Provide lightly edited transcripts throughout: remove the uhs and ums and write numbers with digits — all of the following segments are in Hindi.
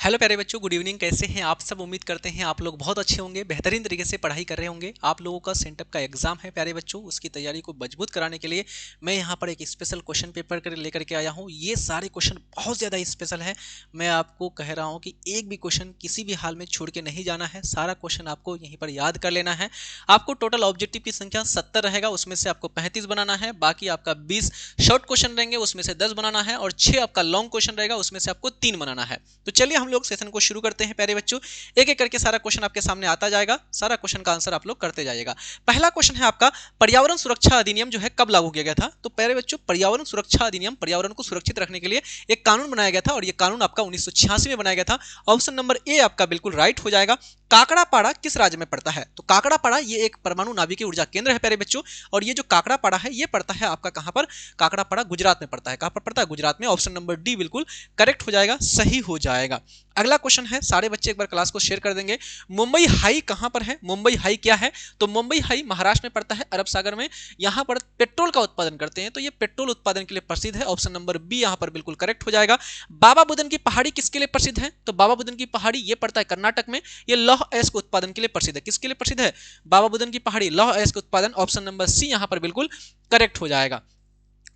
हेलो प्यारे बच्चों, गुड इवनिंग। कैसे हैं आप सब? उम्मीद करते हैं आप लोग बहुत अच्छे होंगे, बेहतरीन तरीके से पढ़ाई कर रहे होंगे। आप लोगों का सेंटअप का एग्जाम है प्यारे बच्चों, उसकी तैयारी को मजबूत कराने के लिए मैं यहाँ पर एक स्पेशल क्वेश्चन पेपर लेकर के आया हूँ। ये सारे क्वेश्चन बहुत ज़्यादा स्पेशल है। मैं आपको कह रहा हूँ कि एक भी क्वेश्चन किसी भी हाल में छोड़ के नहीं जाना है। सारा क्वेश्चन आपको यहीं पर याद कर लेना है। आपको टोटल ऑब्जेक्टिव की संख्या 70 रहेगा, उसमें से आपको 35 बनाना है। बाकी आपका 20 शॉर्ट क्वेश्चन रहेंगे, उसमें से 10 बनाना है, और 6 आपका लॉन्ग क्वेश्चन रहेगा, उसमें से आपको 3 बनाना है। तो चलिए हम लोग सेशन को शुरू करते हैं प्यारे बच्चों। एक एक करके सारा क्वेश्चन आपके सामने आता जाएगा, सारा क्वेश्चन का आंसर आप लोग करते जाइएगा। पहला क्वेश्चन है आपका, पर्यावरण सुरक्षा अधिनियम जो है कब लागू किया गया था? तो प्यारे बच्चों, पर्यावरण सुरक्षा अधिनियम पर्यावरण को सुरक्षित रखने के लिए एक कानून बनाया गया था, और यह कानून आपका 1986 में बनाया गया था। ऑप्शन नंबर ए आपका बिल्कुल राइट हो जाएगा। काकड़ापाड़ा किस राज्य में पड़ता है? तो काकड़ापाड़ा ये एक परमाणु नाभिकीय ऊर्जा केंद्र है प्यारे बच्चों, और ये जो काकड़ापाड़ा है ये पड़ता है आपका कहां पर? काकड़ापाड़ा गुजरात में पड़ता है। कहां पर पड़ता है? गुजरात में। ऑप्शन नंबर डी बिल्कुल करेक्ट हो जाएगा, सही हो जाएगा। अगला क्वेश्चन है, सारे बच्चे एक बार क्लास को शेयर कर देंगे। मुंबई हाई कहां पर है? मुंबई हाई क्या है? तो मुंबई हाई महाराष्ट्र में पड़ता है, अरब सागर में। यहां पर पेट्रोल का उत्पादन करते हैं, तो ये पेट्रोल उत्पादन के लिए प्रसिद्ध है। ऑप्शन नंबर बी यहां पर बिल्कुल करेक्ट हो जाएगा। बाबा बुदन की पहाड़ी किसके लिए प्रसिद्ध है? तो बाबा बुदन की पहाड़ी ये पड़ता है कर्नाटक में। ये लौह अयस्क उत्पादन के लिए प्रसिद्ध है। किसके लिए प्रसिद्ध है? बाबा बुदन की पहाड़ी लौह अयस्क उत्पादन। ऑप्शन नंबर सी यहां पर बिल्कुल करेक्ट हो जाएगा।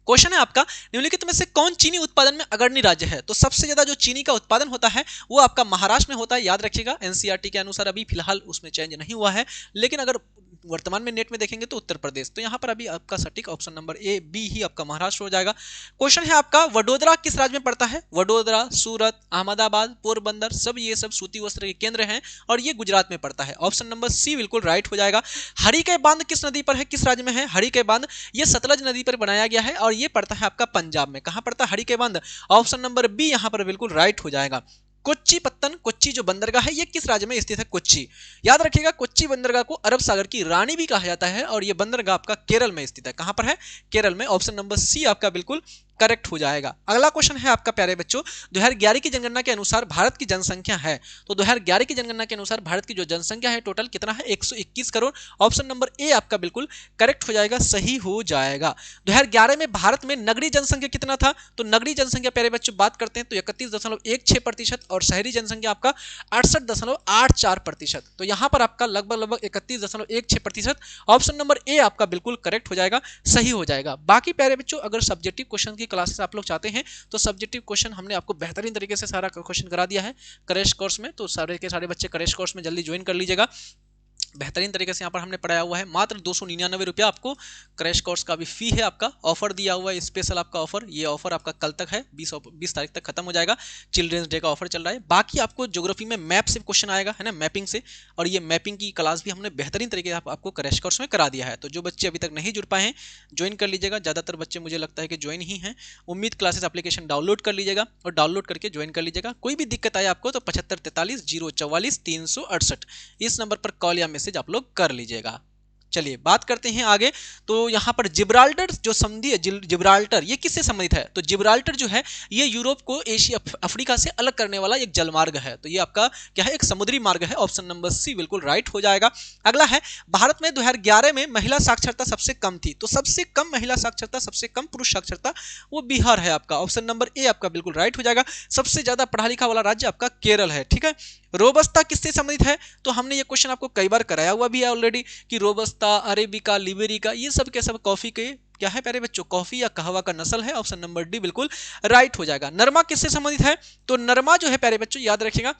क्वेश्चन है आपका, निम्नलिखित में से कौन चीनी उत्पादन में अग्रणी राज्य है? तो सबसे ज्यादा जो चीनी का उत्पादन होता है वो आपका महाराष्ट्र में होता है, याद रखिएगा। एनसीईआरटी के अनुसार अभी फिलहाल उसमें चेंज नहीं हुआ है, लेकिन अगर वर्तमान में नेट में देखेंगे तो उत्तर प्रदेश। तो यहां पर अभी आपका सटीक ऑप्शन नंबर ए बी ही आपका महाराष्ट्र हो जाएगा। क्वेश्चन है आपका, वडोदरा किस राज्य में पड़ता है? वडोदरा, सूरत, अहमदाबाद, पोरबंदर, सब ये सब सूती वस्त्र के केंद्र हैं, और ये गुजरात में पड़ता है। ऑप्शन नंबर सी बिल्कुल राइट हो जाएगा। हरिके बांध किस नदी पर है? किस राज्य में है हरिके बांध? ये सतलज नदी पर बनाया गया है, और ये पड़ता है आपका पंजाब में। कहां पड़ता है हरिके बांध? ऑप्शन नंबर बी यहां पर बिल्कुल राइट हो जाएगा। कोच्चि पत्तन, कोच्चि जो बंदरगाह है ये किस राज्य में स्थित है? कोच्चि। याद रखिएगा, कोच्चि बंदरगाह को अरब सागर की रानी भी कहा जाता है, और ये बंदरगाह आपका केरल में स्थित है। कहां पर है? केरल में। ऑप्शन नंबर सी आपका बिल्कुल करेक्ट हो जाएगा। अगला क्वेश्चन है आपका प्यारे बच्चों, 2011 की जनगणना के अनुसार भारत की जनसंख्या है। तो 2011 की जनगणना के अनुसार भारत की जो जनसंख्या है टोटल कितना है? 121 करोड़। ऑप्शन नंबर ए आपका बिल्कुल करेक्ट हो जाएगा, सही हो जाएगा। 2011 में भारत में नगरीय जनसंख्या कितना था? तो नगरीय जनसंख्या प्यारे बच्चों बात करते हैं तो 31.16%, और शहरी जनसंख्या आपका 68.84%। तो यहां पर आपका लगभग 31.16%। ऑप्शन नंबर ए आपका बिल्कुल करेक्ट हो जाएगा, सही हो जाएगा। बाकी प्यारे बच्चों, अगर सब्जेक्टिव क्वेश्चन की क्लासेस आप लोग चाहते हैं तो सब्जेक्टिव क्वेश्चन हमने आपको बेहतरीन तरीके से सारा क्वेश्चन करा दिया है क्रैश कोर्स में। तो सारे के सारे बच्चे क्रैश कोर्स में जल्दी ज्वाइन कर लीजिएगा। बेहतरीन तरीके से यहाँ पर हमने पढ़ाया हुआ है। मात्र 299 रुपया आपको क्रैश कोर्स का भी फी है। आपका ऑफर दिया हुआ है, स्पेशल आपका ऑफर। ये ऑफर आपका कल तक है, 20 तारीख तक खत्म हो जाएगा। चिल्ड्रंस डे का ऑफर चल रहा है। बाकी आपको ज्योग्राफी में मैप से क्वेश्चन आएगा, है ना, मैपिंग से, और ये मैपिंग की क्लास भी हमने बेहतरीन तरीके से आपको क्रैश कोर्स में करा दिया है। तो जो बच्चे अभी तक नहीं जुड़ पाए हैं ज्वाइन कर लीजिएगा। ज़्यादातर बच्चे मुझे लगता है कि ज्वाइन ही हैं। उम्मीद क्लासेस एप्लीकेशन डाउनलोड कर लीजिएगा, और डाउनलोड करके ज्वाइन कर लीजिएगा। कोई भी दिक्कत आए आपको तो 7543-044-368 इस नंबर पर कॉल या मैसेज आप लोग कर लीजिएगा। चलिए बात करते हैं आगे। तो यहाँ पर जिब्राल्टर जो संधि है, जिब्राल्टर ये किससे संबंधित है? तो जिब्राल्टर जो है ये यूरोप को एशिया अफ्रीका से अलग करने वाला एक जलमार्ग है। तो ये आपका क्या है? एक समुद्री मार्ग है। ऑप्शन नंबर सी बिल्कुल राइट हो जाएगा। अगला है, भारत में 2011 में महिला साक्षरता सबसे कम थी। तो सबसे कम महिला साक्षरता, सबसे कम पुरुष साक्षरता वो बिहार है आपका। ऑप्शन नंबर ए आपका बिल्कुल राइट हो जाएगा। सबसे ज्यादा पढ़ा लिखा वाला राज्य आपका केरल है। ठीक है। रोबस्ता किससे संबंधित है? तो हमने ये क्वेश्चन आपको कई बार कराया हुआ भी है ऑलरेडी, कि रोबस्ता, अरेबिका, लिबेरिका ये सब के सब कॉफी के क्या है प्यारे बच्चों? कॉफी या कहवा का नस्ल है। ऑप्शन नंबर डी बिल्कुल राइट हो जाएगा। नरमा किससे संबंधित है? तो नरमा जो है प्यारे बच्चों याद रखिएगा,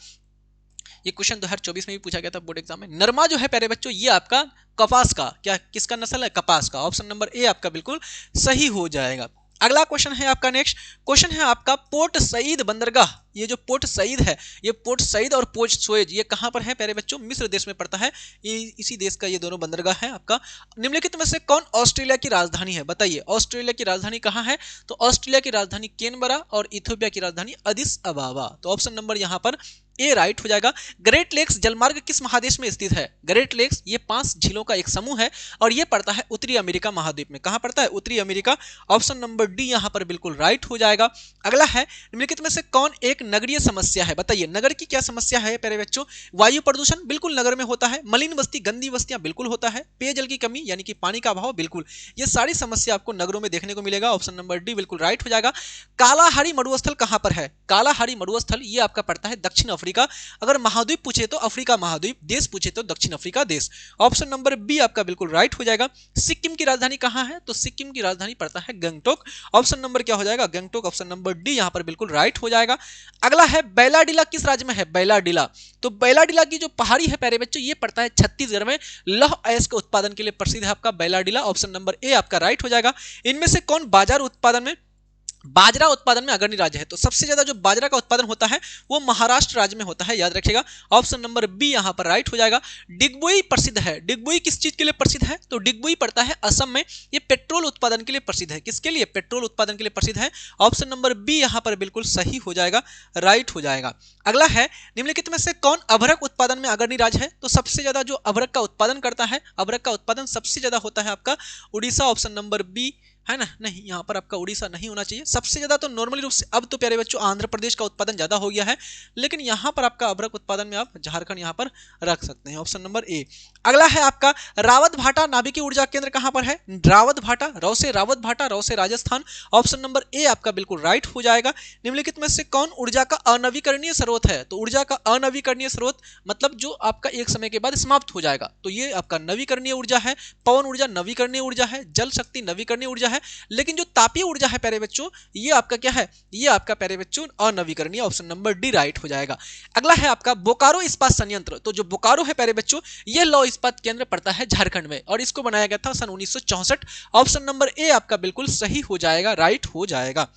ये क्वेश्चन 2024 में भी पूछा गया था बोर्ड एग्जाम में। नरमा जो है प्यारे बच्चों ये आपका कपास का, क्या किसका नस्ल है? कपास का। ऑप्शन नंबर ए आपका बिल्कुल सही हो जाएगा। अगला क्वेश्चन है आपका, नेक्स्ट क्वेश्चन है आपका, पोर्ट सईद बंदरगाह। ये जो पोर्ट सईद है, ये पोर्ट सईद और पोर्ट सुएज ये कहां पर है प्यारे बच्चों? मिस्र देश में पड़ता है। ये इसी देश का ये दोनों बंदरगाह है आपका। निम्नलिखित में से कौन ऑस्ट्रेलिया की राजधानी है? बताइए, ऑस्ट्रेलिया की राजधानी कहां है? तो ऑस्ट्रेलिया की राजधानी कैनबरा, और इथियोपिया की राजधानी अदिस अबाबा। तो ऑप्शन नंबर यहां पर ए राइट हो जाएगा। ग्रेट लेक्स जलमार्ग किस महादेश में स्थित है? ग्रेट लेक्स ये 5 झीलों का एक समूह है, और ये पड़ता है उत्तरी अमेरिका महाद्वीप में। कहां पड़ता है? उत्तरी अमेरिका। ऑप्शन नंबर डी यहां पर बिल्कुल राइट हो जाएगा। अगला है, निम्नलिखित में से कौन एक नगरीय समस्या है। बताइए नगर की क्या समस्या है प्यारे बच्चों? वायु प्रदूषण बिल्कुल नगर में होता है, मलिन बस्ती गंदी बस्तियां बिल्कुल होता है, पेयजल की कमी यानी कि पानी का अभाव बिल्कुल, ये सारी समस्या आपको नगरों में देखने को मिलेगा। ऑप्शन नंबर डी बिल्कुल राइट हो जाएगा। कालाहारी मरुस्थल कहां पर है? कालाहारी मरुस्थल ये आपका पड़ता है दक्षिण अफ्रीका। अगर महाद्वीप पूछे तो अफ्रीका महाद्वीप, देश पूछे तो दक्षिण अफ्रीका देश। ऑप्शन नंबर बी आपका बिल्कुल राइट हो जाएगा। सिक्किम की राजधानी कहां है? तो सिक्किम की राजधानी पड़ता है गंगटोक। ऑप्शन नंबर क्या हो जाएगा? गंगटोक। ऑप्शन नंबर डी यहां पर बिल्कुल राइट हो जाएगा। अगला है बैलाडीला किस राज्य में है? बैलाडीला, तो बैलाडीला की जो पहाड़ी है प्यारे बच्चों ये पड़ता है छत्तीसगढ़ में। लौह अयस्क के उत्पादन के लिए प्रसिद्ध है आपका बैलाडीला। ऑप्शन नंबर ए आपका राइट हो जाएगा। इनमें से कौन बाजरा उत्पादन में अग्रणी राज्य है? तो सबसे ज्यादा जो बाजरा का उत्पादन होता है वो महाराष्ट्र राज्य में होता है, याद रखिएगा। ऑप्शन नंबर बी यहां पर राइट हो जाएगा। डिगबोई प्रसिद्ध है, डिगबोई किस चीज के लिए प्रसिद्ध है? तो डिगबोई पड़ता है असम में, ये पेट्रोल उत्पादन के लिए प्रसिद्ध है। किसके लिए? पेट्रोल उत्पादन के लिए प्रसिद्ध है। ऑप्शन नंबर बी यहां पर बिल्कुल सही हो जाएगा, राइट हो जाएगा। अगला है निम्नलिखित में से कौन अभ्रक उत्पादन में अग्रणी राज्य है? तो सबसे ज्यादा जो अभ्रक का उत्पादन करता है, अभ्रक का उत्पादन सबसे ज्यादा होता है आपका उड़ीसा। ऑप्शन नंबर बी है ना, नहीं यहाँ पर आपका उड़ीसा नहीं होना चाहिए। सबसे ज्यादा तो नॉर्मली रूप से अब तो प्यारे बच्चों आंध्र प्रदेश का उत्पादन ज्यादा हो गया है, लेकिन यहाँ पर आपका अभ्रक उत्पादन में आप झारखंड यहाँ पर रख सकते हैं। Option number A. अगला है आपका रावत भाटा नाभिकीय ऊर्जा केंद्र कहां पर है? रावत भाटा, रौ से रावत भाटा, रौ से राजस्थान। ऑप्शन नंबर ए आपका बिल्कुल राइट हो जाएगा। निम्नलिखित में से कौन ऊर्जा का अनवीकरणीय स्रोत है? तो ऊर्जा का अनवीकरणीय स्रोत मतलब जो आपका एक समय के बाद समाप्त हो जाएगा, तो ये आपका नवीकरणीय ऊर्जा है। पवन ऊर्जा नवीकरणीय ऊर्जा है, जल शक्ति नवीकरणीय ऊर्जा है, लेकिन जो तापीय ऊर्जा है प्यारे बच्चों ये आपका क्या है? ये आपका प्यारे बच्चों अनवीकरणीय। ऑप्शन नंबर डी राइट हो जाएगा। अगला है आपका बोकारो इस्पात संयंत्र। तो जो बोकारो है प्यारे बच्चों ये लौह इस्पात केंद्र पड़ता है झारखंड में और इसको बनाया गया था सन 1964। ऑप्शन नंबर ए आपका बिल्कुल सही हो जाएगा, राइट हो जाएगा।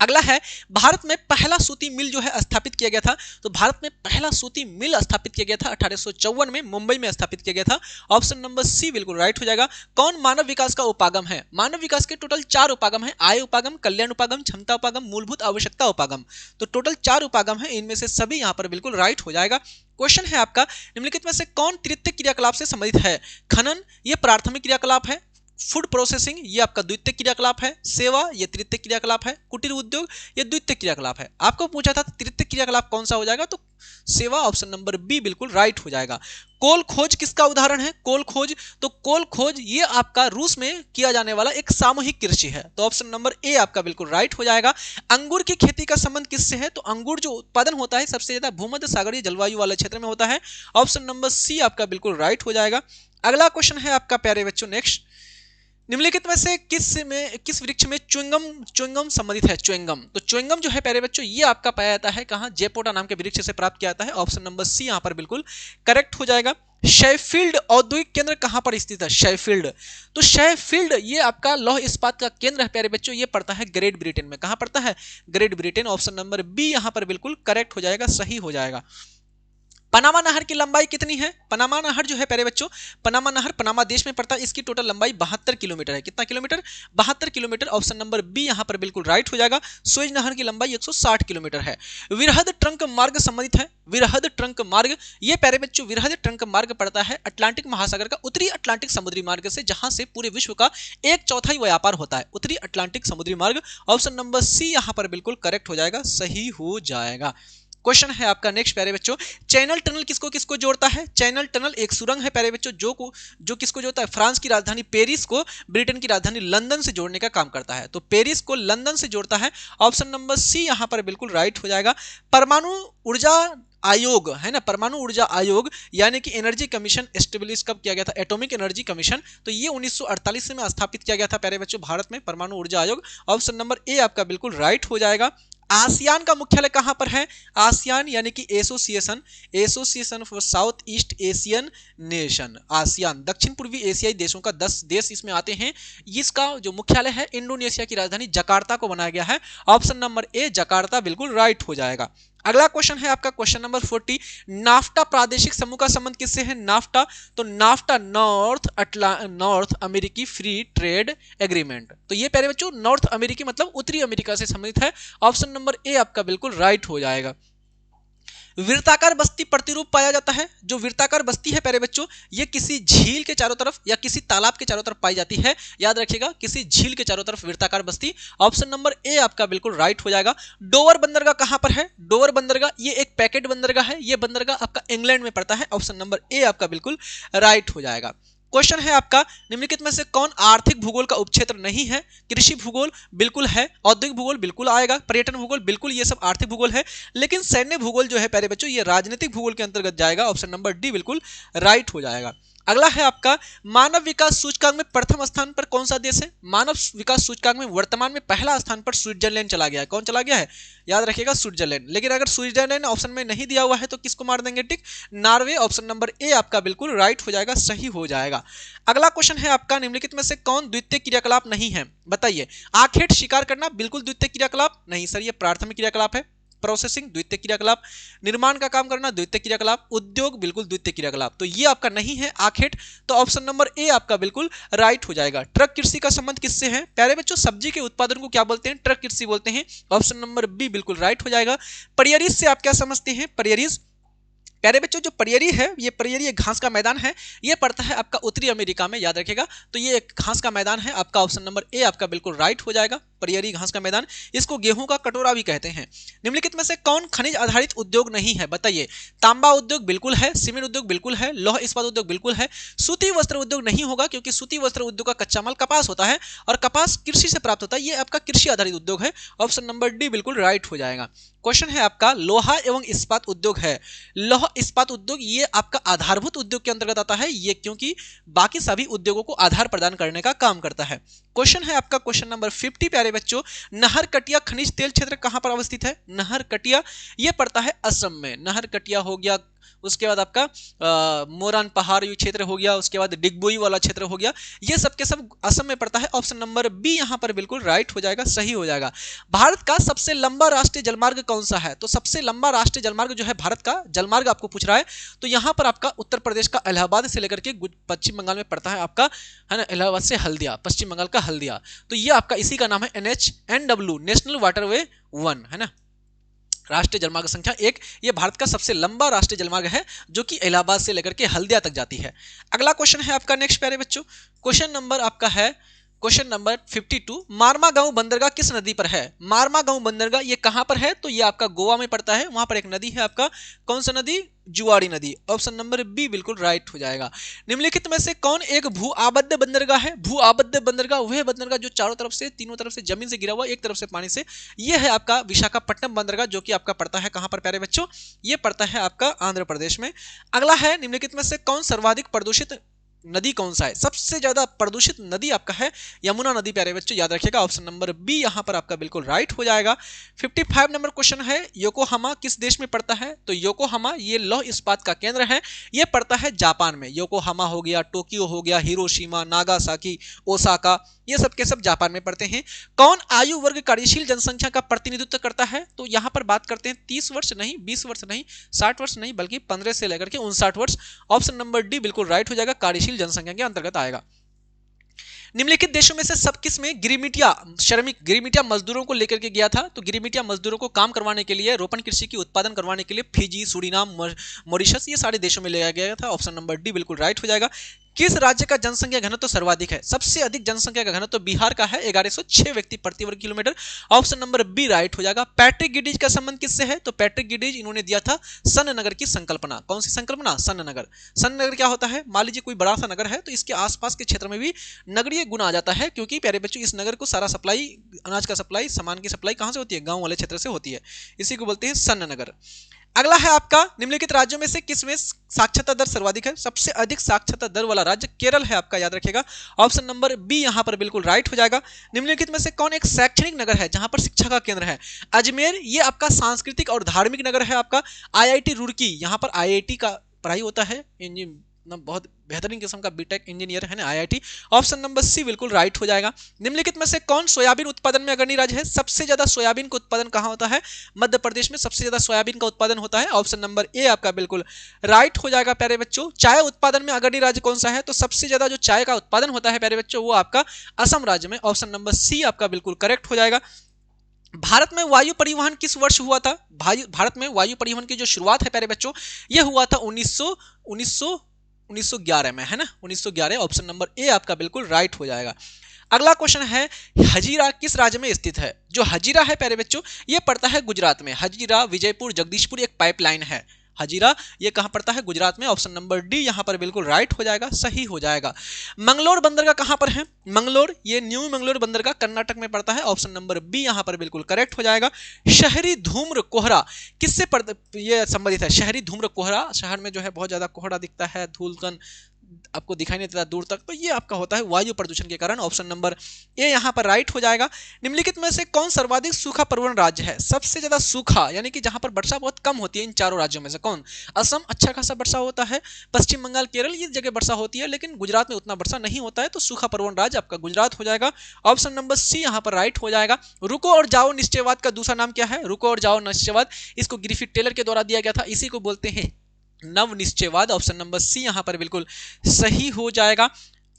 अगला है भारत में पहला सूती मिल जो है स्थापित किया गया था। तो भारत में पहला सूती मिल स्थापित किया गया था 1854 में मुंबई में स्थापित किया गया था। ऑप्शन नंबर सी बिल्कुल राइट हो जाएगा। कौन मानव विकास का उपागम है? मानव विकास के टोटल 4 उपागम है, आय उपागम, कल्याण उपागम, क्षमता उपागम, मूलभूत आवश्यकता उपागम। तो टोटल 4 उपागम है, इनमें से सभी यहां पर बिल्कुल राइट हो जाएगा। क्वेश्चन है आपका निम्नलिखित में से कौन तृतीय क्रियाकलाप से संबंधित है? खनन ये प्राथमिक क्रियाकलाप है, फूड प्रोसेसिंग ये आपका द्वितीय क्रियाकलाप है, सेवा ये तृतीय क्रियाकलाप है, कुटीर उद्योग ये द्वितीय क्रियाकलाप है। आपको पूछा था तृतीय क्रियाकलाप कौन सा हो जाएगा? तो सेवा। ऑप्शन नंबर बी बिल्कुल राइट हो जाएगा। कोल खोज किसका उदाहरण है? कोल खोज, तो कोल खोज ये आपका रूस में किया जाने वाला एक सामूहिक कृषि है। तो ऑप्शन नंबर ए आपका बिल्कुल राइट हो जाएगा। अंगूर की खेती का संबंध किससे है? तो अंगूर जो उत्पादन होता है सबसे ज्यादा भूमध्य सागरीय जलवायु वाले क्षेत्र में होता है। ऑप्शन नंबर सी आपका बिल्कुल राइट हो जाएगा। अगला क्वेश्चन है आपका प्यारे बच्चों नेक्स्ट, निम्नलिखित में से किस वृक्ष में च्युइंगम संबंधित है? च्युइंगम, तो च्युइंगम जो है प्यारे बच्चों ये आपका पाया जाता है कहां? जेपोटा नाम के वृक्ष से प्राप्त किया जाता है। ऑप्शन नंबर सी यहां पर बिल्कुल करेक्ट हो जाएगा। शेफील्ड औद्योगिक केंद्र कहां पर स्थित है? शेफील्ड, तो शेफील्ड ये आपका लौह इस्पात का केंद्र है प्यारे बच्चों, ये पड़ता है ग्रेट ब्रिटेन में। कहां पड़ता है? Great Britain. Option number B यहां पर बिल्कुल करेक्ट हो जाएगा, सही हो जाएगा। पनामा नहर की लंबाई कितनी है? पनामा नहर जो है प्यारे बच्चों, पनामा नहर पनामा देश में पड़ता है, इसकी टोटल लंबाई 72 किलोमीटर है। कितना kilometre? 72 kilometre. Option number B यहां पर बिल्कुल राइट हो जाएगा। सुएज नहर की लंबाई 160 किलोमीटर है। विरहद ट्रंक मार्ग संबंधित है। विरहद ट्रंक मार्ग ये प्यारे बच्चों विरहद ट्रंक मार्ग पड़ता है अटलांटिक महासागर का उत्तरी अटलांटिक समुद्री मार्ग से, जहां से पूरे विश्व का 1/4 व्यापार होता है, उत्तरी अटलांटिक समुद्री मार्ग। ऑप्शन नंबर सी यहां पर बिल्कुल करेक्ट हो जाएगा, सही हो जाएगा। क्वेश्चन है आपका नेक्स्ट प्यारे बच्चों, चैनल टनल किसको किसको जोड़ता है? चैनल टनल एक सुरंग है प्यारे बच्चों जो किसको जोड़ता है? फ्रांस की राजधानी पेरिस को ब्रिटेन की राजधानी लंदन से जोड़ने का काम करता है। तो पेरिस को लंदन से जोड़ता है। ऑप्शन नंबर सी यहां पर बिल्कुल राइट हो जाएगा। परमाणु ऊर्जा आयोग है ना, परमाणु ऊर्जा आयोग यानी कि एनर्जी कमीशन एस्टेब्लिश कब किया गया था? एटॉमिक एनर्जी कमीशन, तो ये 1948 में स्थापित किया गया था प्यारे बच्चों भारत में परमाणु ऊर्जा आयोग। ऑप्शन नंबर ए आपका बिल्कुल राइट हो जाएगा। आसियान का मुख्यालय कहां पर है? आसियान यानी कि association for south east Asian nation, ASEAN दक्षिण पूर्वी एशियाई देशों का 10 देश इसमें आते हैं। इसका जो मुख्यालय है इंडोनेशिया की राजधानी जकार्ता को बनाया गया है। ऑप्शन नंबर ए जकार्ता बिल्कुल राइट हो जाएगा। अगला क्वेश्चन है आपका क्वेश्चन नंबर 40, नाफ्टा प्रादेशिक समूह का संबंध किससे है? नाफ्टा, तो नाफ्टा नॉर्थ अमेरिकी फ्री ट्रेड एग्रीमेंट, तो ये प्यारे बच्चों नॉर्थ अमेरिकी मतलब उत्तरी अमेरिका से संबंधित है। ऑप्शन नंबर ए आपका बिल्कुल राइट हो जाएगा। वृत्ताकार बस्ती प्रतिरूप पाया जाता है। जो वृत्ताकार बस्ती है प्यारे बच्चों, ये किसी झील के चारों तरफ या किसी तालाब के चारों तरफ पाई जाती है। याद रखिएगा, किसी झील के चारों तरफ वृत्ताकार बस्ती। ऑप्शन नंबर ए आपका बिल्कुल राइट हो जाएगा। डोवर बंदरगाह कहां पर है? डोवर बंदरगाह ये एक पैकेट बंदरगाह है। ये बंदरगाह आपका इंग्लैंड में पड़ता है। ऑप्शन नंबर ए आपका बिल्कुल राइट हो जाएगा। क्वेश्चन है आपका, निम्नलिखित में से कौन आर्थिक भूगोल का उपक्षेत्र नहीं है? कृषि भूगोल बिल्कुल है, औद्योगिक भूगोल बिल्कुल आएगा, पर्यटन भूगोल बिल्कुल, ये सब आर्थिक भूगोल है। लेकिन सैन्य भूगोल जो है प्यारे बच्चों, ये राजनीतिक भूगोल के अंतर्गत जाएगा। ऑप्शन नंबर डी बिल्कुल राइट हो जाएगा। अगला है आपका, मानव विकास सूचकांक में प्रथम स्थान पर कौन सा देश है? मानव विकास सूचकांक में वर्तमान में पहला स्थान पर स्विट्जरलैंड चला गया है। कौन चला गया है? याद रखिएगा, स्विट्जरलैंड। लेकिन अगर स्विट्जरलैंड ऑप्शन में नहीं दिया हुआ है तो किसको मार देंगे टिक? नॉर्वे। ऑप्शन नंबर ए आपका बिल्कुल राइट हो जाएगा, सही हो जाएगा। अगला क्वेश्चन है आपका, निम्नलिखित में से कौन द्वितीय क्रियाकलाप नहीं है? बताइए। आखेट शिकार करना बिल्कुल द्वितीय क्रियाकलाप नहीं सर, ये प्राथमिक क्रियाकलाप है। प्रोसेसिंग द्वितीय क्रियाकलाप, निर्माण का काम करना द्वितीय क्रियाकलाप, उद्योग बिल्कुल द्वितीय क्रियाकलाप, तो ये आपका नहीं है आखेट। तो ऑप्शन नंबर ए आपका बिल्कुल राइट हो जाएगा। ट्रक कृषि का संबंध किससे है? प्यारे बच्चों, सब्जी के उत्पादन को क्या बोलते हैं? ट्रक कृषि बोलते हैं। ऑप्शन नंबर बी बिल्कुल राइट हो जाएगा। परियरीज से आप क्या समझते हैं? परियरीज प्यारे बच्चों, जो परियरी है, ये परियरी एक घास का मैदान है। ये पड़ता है आपका उत्तरी अमेरिका में, याद रखिएगा। तो ये एक घास का मैदान है आपका। ऑप्शन नंबर ए आपका बिल्कुल राइट हो जाएगा। परियरी घास का मैदान, इसको गेहूं का कटोरा भी कहते हैं। निम्नलिखित में से कौन खनिज आधारित उद्योग नहीं है? बताइए। तांबा उद्योग बिल्कुल है, सीमेंट उद्योग बिल्कुल है, लौह इस्पात उद्योग बिल्कुल है, सूती वस्त्र उद्योग नहीं होगा क्योंकि सूती वस्त्र उद्योग का कच्चा माल कपास होता है और कपास कृषि से प्राप्त होता है। ये आपका कृषि आधारित उद्योग है। ऑप्शन नंबर डी बिल्कुल राइट हो जाएगा। क्वेश्चन है आपका, लोहा एवं इस्पात उद्योग है। लौह इस्पात उद्योग ये आपका आधारभूत उद्योग के अंतर्गत आता है, ये क्योंकि बाकी सभी उद्योगों को आधार प्रदान करने का काम करता है। क्वेश्चन है आपका क्वेश्चन नंबर 50 प्यारे बच्चों, नहरकटिया खनिज तेल क्षेत्र कहां पर अवस्थित है? नहरकटिया ये पड़ता है असम में। नहरकटिया हो गया, उसके बाद आपका मोरान पहाड़ क्षेत्र हो गया, उसके बाद डिगबोई वाला क्षेत्र हो गया, ये सब के सब असम में पड़ता है। ऑप्शन नंबर बी यहां पर बिल्कुल राइट हो जाएगा, सही हो जाएगा। भारत का सबसे लंबा राष्ट्रीय जलमार्ग कौन सा है? तो सबसे लंबा राष्ट्रीय जलमार्ग जो है भारत का जलमार्ग आपको पूछ रहा है, तो यहां पर आपका उत्तर प्रदेश का इलाहाबाद से लेकर के पश्चिम बंगाल में पड़ता है आपका, है ना, इलाहाबाद से हल्दिया, पश्चिम बंगाल का हल्दिया। तो ये आपका इसी का नाम है NHNW, नेशनल वाटरवे 1, है ना, राष्ट्रीय जलमार्ग संख्या 1। ये भारत का सबसे लंबा राष्ट्रीय जलमार्ग है जो कि इलाहाबाद से लेकर के हल्दिया तक जाती है। अगला क्वेश्चन है आपका नेक्स्ट प्यारे बच्चों, क्वेश्चन नंबर आपका है क्वेश्चन नंबर 52, मारमा गांव बंदरगाह किस नदी पर है? मारमा गांव बंदरगाह ये कहां पर है? तो ये आपका गोवा में पड़ता है। वहां पर एक नदी है आपका, कौन सा नदी? जुआड़ी नदी। ऑप्शन नंबर बी बिल्कुल राइट हो जाएगा। निम्नलिखित में से कौन एक भू आबद्ध बंदरगाह है? भू आबद्ध बंदरगाह वह बंदरगाह जो चारों तरफ से, तीनों तरफ से जमीन से गिरा हुआ, एक तरफ से पानी से। ये है आपका विशाखापट्टनम बंदरगाह, जो कि आपका पड़ता है कहां पर प्यारे बच्चों? ये पड़ता है आपका आंध्र प्रदेश में। अगला है, निम्नलिखित में से कौन सर्वाधिक प्रदूषित नदी कौन सा है? सबसे ज्यादा प्रदूषित नदी आपका है यमुना नदी प्यारे बच्चों, याद रखिएगा। ऑप्शन नंबर बी यहां पर आपका बिल्कुल राइट हो जाएगा। 55 नंबर क्वेश्चन है, योकोहामा किस देश में पड़ता है? तो योकोहामा ये लौह इस्पात का केंद्र है, ये पड़ता है जापान में। योकोहामा हो गया, टोक्यो हो गया, हिरोशिमा, नागासाकी, ओसाका, ये सब के सब जापान में पड़ते हैं। कौन आयु वर्ग कार्यशील जनसंख्या का प्रतिनिधित्व करता है? तो यहां पर बात करते हैं 30 वर्ष नहीं, 20 वर्ष नहीं, 60 वर्ष नहीं, बल्कि 15 से लेकर के 59 वर्ष। ऑप्शन नंबर डी बिल्कुल राइट हो जाएगा, कार्यशील जनसंख्या के अंतर्गत आएगा। निम्नलिखित देशों में से सब किस में गिरिमिटिया श्रमिक गिरिमिटिया मजदूरों को लेकर के गया था? तो गिरिमिटिया मजदूरों को काम करवाने के लिए, रोपण कृषि की उत्पादन करवाने के लिए फिजी, सूरीनाम, मॉरिशस, ये सारे देशों में ले गया था। ऑप्शन नंबर डी बिल्कुल राइट हो जाएगा। किस राज्य का जनसंख्या घनत्व तो सर्वाधिक है? सबसे अधिक जनसंख्या का घनत्व तो बिहार का है, 1106 व्यक्ति प्रति वर्ग kilometre. Option number B right हो जाएगा। पैट्रिक गिडीज का संबंध किससे है? तो पैट्रिक गिडीज इन्होंने दिया था सन्न नगर की संकल्पना। कौन सी संकल्पना? सन्न नगर। सन्न नगर क्या होता है? मान लीजिए कोई बड़ा सा नगर है तो इसके आसपास के क्षेत्र में भी नगरीय गुण आ जाता है, क्योंकि प्यारे बच्चों इस नगर को सारा सप्लाई, अनाज का सप्लाई, सामान की सप्लाई कहां से होती है? गांव वाले क्षेत्र से होती है, इसी को बोलते हैं सन्न नगर। अगला है आपका, निम्नलिखित राज्यों में से किसमें साक्षरता दर सर्वाधिक है? सबसे अधिक साक्षरता दर वाला राज्य केरल है आपका, याद रखिएगा। ऑप्शन नंबर बी यहां पर बिल्कुल राइट हो जाएगा। निम्नलिखित में से कौन एक शैक्षणिक नगर है जहां पर शिक्षा का केंद्र है? अजमेर ये आपका सांस्कृतिक और धार्मिक नगर है आपका। IIT रुड़की, यहां पर IIT का पढ़ाई होता है, बहुत बेहतरीन किस्म का बीटेक इंजीनियर है ना IIT। ऑप्शन नंबर सी बिल्कुल राइट हो जाएगा। निम्नलिखित में से कौन सोयाबीन उत्पादन में अग्रणी राज्य है? सबसे ज्यादा सोयाबीन का उत्पादन कहां होता है? मध्य प्रदेश में सबसे ज्यादा सोयाबीन का उत्पादन होता है। ऑप्शन नंबर ए आपका बिल्कुल राइट हो जाएगा प्यारे बच्चों। चाय उत्पादन में अग्रणी राज्य कौन सा है? तो सबसे ज्यादा जो चाय का उत्पादन होता है प्यारे बच्चों वो आपका असम राज्य में। ऑप्शन नंबर सी आपका बिल्कुल करेक्ट हो जाएगा। भारत में वायु परिवहन किस वर्ष हुआ था? भारत में वायु परिवहन की जो शुरुआत है प्यारे बच्चों, यह हुआ था 1911 में, है ना, 1911। ऑप्शन नंबर ए आपका बिल्कुल राइट हो जाएगा। अगला क्वेश्चन है, हजीरा किस राज्य में स्थित है? जो हजीरा है प्यारे बच्चों, यह पड़ता है गुजरात में। हजीरा, विजयपुर, जगदीशपुर एक पाइपलाइन है। हजीरा ये कहां पड़ता है? गुजरात में। ऑप्शन नंबर डी यहां पर बिल्कुल राइट हो जाएगा, सही हो जाएगा। मंगलोर बंदरगाह कहां पर है? मंगलोर, ये न्यू मंगलोर बंदरगाह कर्नाटक में पड़ता है। ऑप्शन नंबर बी यहां पर बिल्कुल करेक्ट हो जाएगा। शहरी धूम्र कोहरा किससे ये संबंधित है? शहरी धूम्र कोहरा, शहर में जो है बहुत ज्यादा कोहरा दिखता है, धूलकण आपको दिखाई नहीं देता दूर तक, तो ये आपका होता है वायु प्रदूषण के कारण। ऑप्शन नंबर ए यहां पर राइट हो जाएगा। निम्नलिखित में से कौन सर्वाधिक सूखा प्रवण राज्य है? सबसे ज्यादा सूखा यानी कि जहां पर वर्षा बहुत कम होती है इन चारों राज्यों में से कौन? असम अच्छा खासा वर्षा होता है, पश्चिम बंगाल, केरल ये जगह वर्षा होती है, लेकिन गुजरात में उतना वर्षा नहीं होता है, तो सूखा प्रवण राज्य आपका गुजरात हो जाएगा। ऑप्शन नंबर सी यहां पर राइट हो जाएगा। रुको और जाओ निश्चयवाद का दूसरा नाम क्या है? रुको और जाओ निश्चयवाद, इसको ग्रिफिथ टेलर के द्वारा दिया गया था, इसी को बोलते हैं नव निश्चयवाद। ऑप्शन नंबर सी यहां पर बिल्कुल सही हो जाएगा।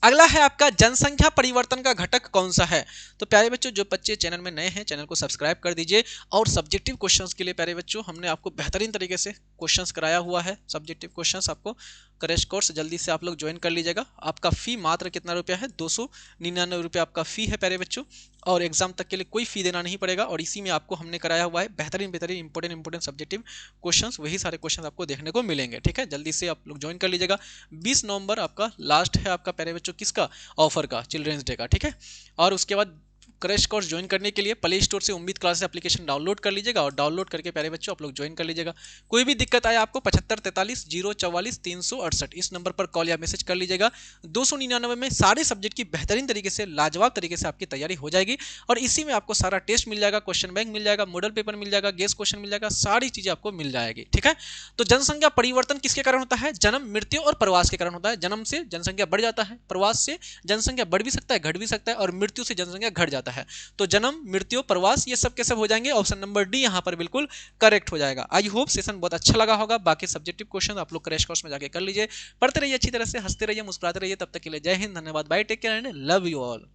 अगला है आपका, जनसंख्या परिवर्तन का घटक कौन सा है? तो प्यारे बच्चों, जो बच्चे चैनल में नए हैं चैनल को सब्सक्राइब कर दीजिए। और सब्जेक्टिव क्वेश्चंस के लिए प्यारे बच्चों हमने आपको बेहतरीन तरीके से क्वेश्चंस कराया हुआ है। सब्जेक्टिव क्वेश्चंस आपको क्रैश कोर्स जल्दी से आप लोग ज्वाइन कर लीजिएगा। आपका फी मात्र कितना रुपया है? 299 रुपया आपका फी है प्यारे बच्चों, और एग्जाम तक के लिए कोई फी देना नहीं पड़ेगा। और इसी में आपको हमने कराया हुआ है बेहतरीन इंपॉर्टेंट सब्जेक्टिव क्वेश्चंस, वही सारे क्वेश्चंस आपको देखने को मिलेंगे। ठीक है, जल्दी से आप लोग ज्वाइन कर लीजिएगा। 20 नवंबर आपका लास्ट है आपका प्यारे बच्चों किसका? ऑफर का, चिल्ड्रंस डे का। ठीक है, और उसके बाद क्रैश कोर्स ज्वाइन करने के लिए प्ले स्टोर से उम्मीद क्लासेस एप्लीकेशन डाउनलोड कर लीजिएगा, और डाउनलोड करके प्यारे बच्चों आप लोग ज्वाइन कर लीजिएगा। कोई भी दिक्कत आए आपको 7543-044-368 इस नंबर पर कॉल या मैसेज कर लीजिएगा। 299 में सारे सब्जेक्ट की बेहतरीन तरीके से, लाजवाब तरीके से आपकी तैयारी हो जाएगी, और इसी में आपको सारा टेस्ट मिल जाएगा, क्वेश्चन बैंक मिल जाएगा, मॉडल पेपर मिल जाएगा, गेस क्वेश्चन मिल जाएगा, सारी चीजें आपको मिल जाएगी। ठीक है, तो जनसंख्या परिवर्तन किसके कारण होता है? जन्म, मृत्यु और प्रवास के कारण होता है। जन्म से जनसंख्या बढ़ जाता है, प्रवास से जनसंख्या बढ़ भी सकता है, घट भी सकता है, और मृत्यु से जनसंख्या घट जाता है। तो जन्म, मृत्यु, प्रवास ये सब के सब हो जाएंगे। ऑप्शन नंबर डी यहां पर बिल्कुल करेक्ट हो जाएगा। आई होप सेशन बहुत अच्छा लगा होगा। बाकी सब्जेक्टिव क्वेश्चन आप लोग क्रैश कोर्स में जाके कर लीजिए। पढ़ते रहिए अच्छी तरह से, हंसते रहिए, मुस्कुराते रहिए। तब तक के लिए जय हिंद, धन्यवाद, bye, take care and love you all.